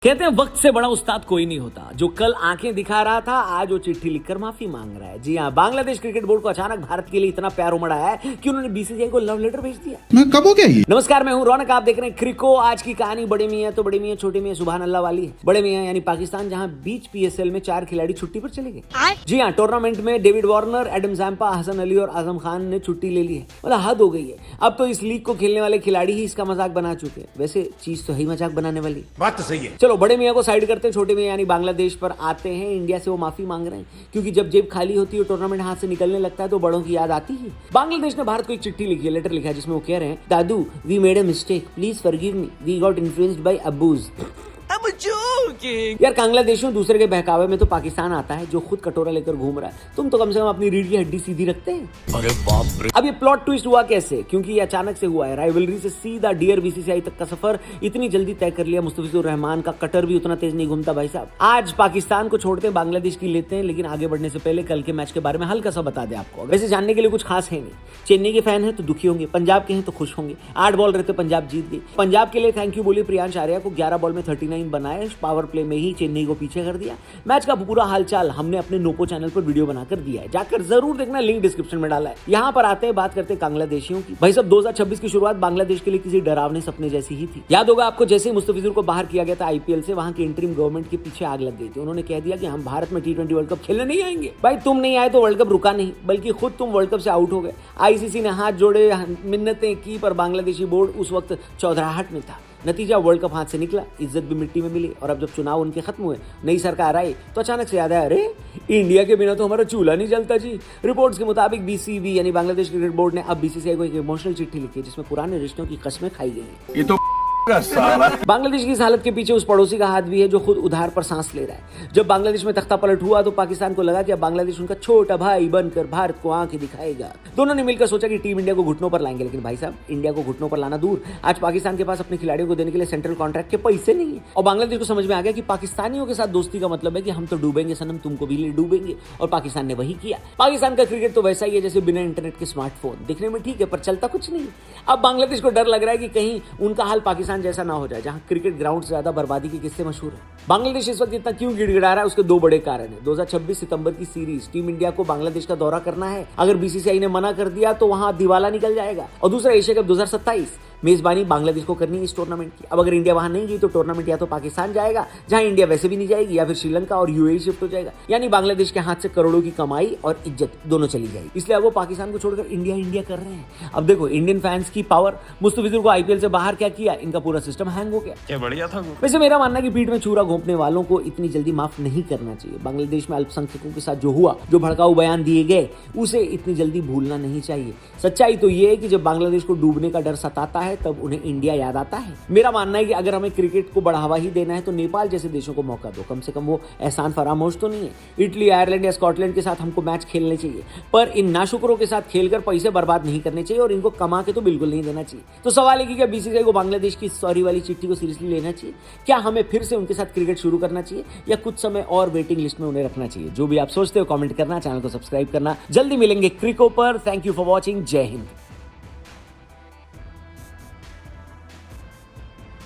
कहते हैं वक्त से बड़ा उस्ताद कोई नहीं होता। जो कल आंखें दिखा रहा था आज वो चिट्ठी लिखकर माफी मांग रहा है। जी हाँ, बांग्लादेश क्रिकेट बोर्ड को अचानक भारत के लिए इतना प्यार उमड़ा है कि उन्होंने बीसीसीआई को लव लेटर भेज दिया। मैं कब हो गया ये? नमस्कार, मैं हूं रौनक, आप देख रहे हैं क्रिको। आज की कहानी बड़े मियां तो बड़े मियां छोटे मियां सुभान अल्लाह वाली है। बड़े मियां यानी पाकिस्तान, जहां बीच पीएसएल में 4 खिलाड़ी छुट्टी पर चले गए। जी हाँ, टूर्नामेंट में David Warner, Adam Zampa, Hasan Ali और आजम खान ने छुट्टी ले ली है। मतलब हद हो गई है। अब तो इस लीग को खेलने वाले खिलाड़ी ही इसका मजाक बना चुके हैं। वैसे चीज तो है मजाक बनाने वाली। बात तो सही है। चलो बड़े मियां को साइड करते हैं, छोटे मियां यानी बांग्लादेश पर आते हैं। इंडिया से वो माफी मांग रहे हैं क्योंकि जब जेब खाली होती है, टूर्नामेंट हाथ से निकलने लगता है तो बड़ों की याद आती है। बांग्लादेश ने भारत को एक चिट्ठी लिखी है, लेटर लिखा है, जिसमें वो कह रहे हैं, दादू we made a mistake, please forgive me, we got influenced by अबूज। यार बांग्लादेशियों, दूसरे के बहकावे में तो पाकिस्तान आता है जो खुद कटोरा लेकर घूम रहा है। तुम तो कम से कम अपनी रीढ़ की हड्डी सीधी रखते हैं। अरे बाप रे। अब ये प्लॉट ट्विस्ट हुआ कैसे? क्योंकि ये अचानक से हुआ है। राइवलरी से सीधा डियर बीसीसीआई तक का सफर इतनी जल्दी तय कर लिया। मुस्तफिजुर रहमान का कटर भी उतना तेज नहीं घूमता भाई साहब। आज पाकिस्तान को छोड़ते हैं, बांग्लादेश की लेते हैं, लेकिन आगे बढ़ने से पहले कल के मैच के बारे में हल्का सा बता दे आपको। वैसे जानने के लिए कुछ खास है नहीं। चेन्नई के फैन है तो दुखी होंगे, पंजाब के हैं तो खुश होंगे। 8 बॉल रहते पंजाब जीत गई। पंजाब के लिए थैंक यू बोली प्रियांश आर्या को, 11 बॉल में 39 बनाए, पावर प्ले में ही चेन्नई को पीछे कर दिया। मैच का पूरा हालचाल हमने अपने नोपो चैनल पर वीडियो बनाकर दिया है, जाकर जरूर देखना, लिंक डिस्क्रिप्शन में डाला है। यहाँ पर आते हैं, बात करते हैं बांग्लादेशियों की। भाई साहब 2026 की शुरुआत बांग्लादेश के लिए किसी डरावने सपने जैसी ही थी। याद होगा आपको, जैसे ही मुस्तफिजुर को बाहर किया गया था आईपीएल से, वहां की इंटरिम गवर्नमेंट के पीछे आग लग गई थी। उन्होंने कह दिया कि हम भारत में T20 वर्ल्ड कप खेलने नहीं आएंगे। भाई तुम नहीं आए तो वर्ल्ड कप रुका नहीं, बल्कि खुद तुम वर्ल्ड कप से आउट हो गए। आईसीसी ने हाथ जोड़े, मिन्नतें की, पर बांग्लादेशी बोर्ड उस वक्त चौधराहट में था। नतीजा वर्ल्ड कप हाथ से निकला, इज्जत भी मिट्टी में मिली। और अब जब चुनाव उनके खत्म हुए, नई सरकार आई, तो अचानक से याद आया, अरे इंडिया के बिना तो हमारा चूल्हा नहीं जलता जी। रिपोर्ट्स के मुताबिक बीसीबी यानी बांग्लादेश क्रिकेट बोर्ड ने अब बीसीसीआई को एक इमोशनल चिट्ठी लिखी है, जिसमें पुराने रिश्तों की कस्में खाई गई। ये तो बांग्लादेश की इस हालत के पीछे उस पड़ोसी का हाथ भी है जो खुद उधार पर सांस ले रहा है। जब बांग्लादेश में तख्ता पलट हुआ तो पाकिस्तान को लगा कि अब बांग्लादेश उनका छोटा भाई बनकर भारत को आंखें दिखाएगा। दोनों ने मिलकर सोचा कि टीम इंडिया को घुटनों पर लाएंगे। लेकिन भाई साहब, इंडिया को घुटनों पर लाना दूर, आज पाकिस्तान के पास अपने खिलाड़ियों को देने के लिए सेंट्रल कॉन्ट्रैक्ट के पैसे नहीं है। और बांग्लादेश को समझ में आ गया कि पाकिस्तानियों के साथ दोस्ती का मतलब है कि हम तो डूबेंगे सनम, तुमको भी ले डूबेंगे। और पाकिस्तान ने वही किया। पाकिस्तान का क्रिकेट तो वैसा ही है जैसे बिना इंटरनेट के स्मार्टफोन, दिखने में ठीक है पर चलता कुछ नहीं। अब बांग्लादेश को डर लग रहा है कि कहीं उनका हाल पाकिस्तान जैसा ना हो जाए, जहां क्रिकेट ग्राउंड से ज्यादा बर्बादी के किस्से मशहूर है। बांग्लादेश इस वक्त इतना क्यों गिड़गिड़ा रहा है, उसके 2 बड़े कारण हैं। 2026 सितंबर की सीरीज, टीम इंडिया को बांग्लादेश का दौरा करना है। अगर बीसीसीआई ने मना कर दिया तो वहां दिवाला निकल जाएगा। और दूसरा, एशिया कप 2027, मेजबानी बांग्लादेश को करनी है इस टूर्नामेंट की। अब अगर इंडिया वहां नहीं गई तो टूर्नामेंट या तो पाकिस्तान जाएगा, जहां इंडिया वैसे भी नहीं जाएगी, या फिर श्रीलंका और यूएई शिफ्ट हो जाएगा। यानी बांग्लादेश के हाथ से करोड़ों की कमाई और इज्जत दोनों चली जाएगी। इसलिए अब वो पाकिस्तान को छोड़कर इंडिया इंडिया कर रहे हैं। अब देखो इंडियन फैंस की पावर। मुस्तफिजुर को आईपीएल से बाहर क्या किया, इनका पूरा सिस्टम हैंग हो गया। क्या बढ़िया था। वैसे मेरा मानना है कि पीठ में छुरा घोंपने वालों को इतनी जल्दी माफ नहीं करना चाहिए। बांग्लादेश में अल्पसंख्यकों के साथ जो हुआ, जो भड़काऊ बयान दिए गए, उसे इतनी जल्दी भूलना नहीं चाहिए। सच्चाई तो ये है कि जब बांग्लादेश को डूबने का डर सताता है तब उन्हें इंडिया याद आता है। मेरा मानना है कि अगर हमें क्रिकेट को बढ़ावा ही देना है तो नेपाल जैसे देशों को मौका दो। कम से कम वो एहसान फरामोश तो नहीं है। इटली, आयरलैंड या स्कॉटलैंड के साथ हमको मैच खेलने चाहिए, पर इन नाशुकरों के साथ खेलकर पैसे बर्बाद नहीं करने चाहिए और इनको कमा के तो बिल्कुल नहीं देना चाहिए। तो सवाल है कि क्या बीसीसीआई को बांग्लादेश की सॉरी वाली चिट्ठी को सीरियसली लेना चाहिए? क्या हमें फिर से उनके साथ क्रिकेट शुरू करना चाहिए या कुछ समय और वेटिंग लिस्ट में उन्हें रखना चाहिए? जो भी आप सोचते हो कमेंट करना, चैनल को सब्सक्राइब करना। जल्दी मिलेंगे क्रिको पर। Thank you for watching. जय हिंद।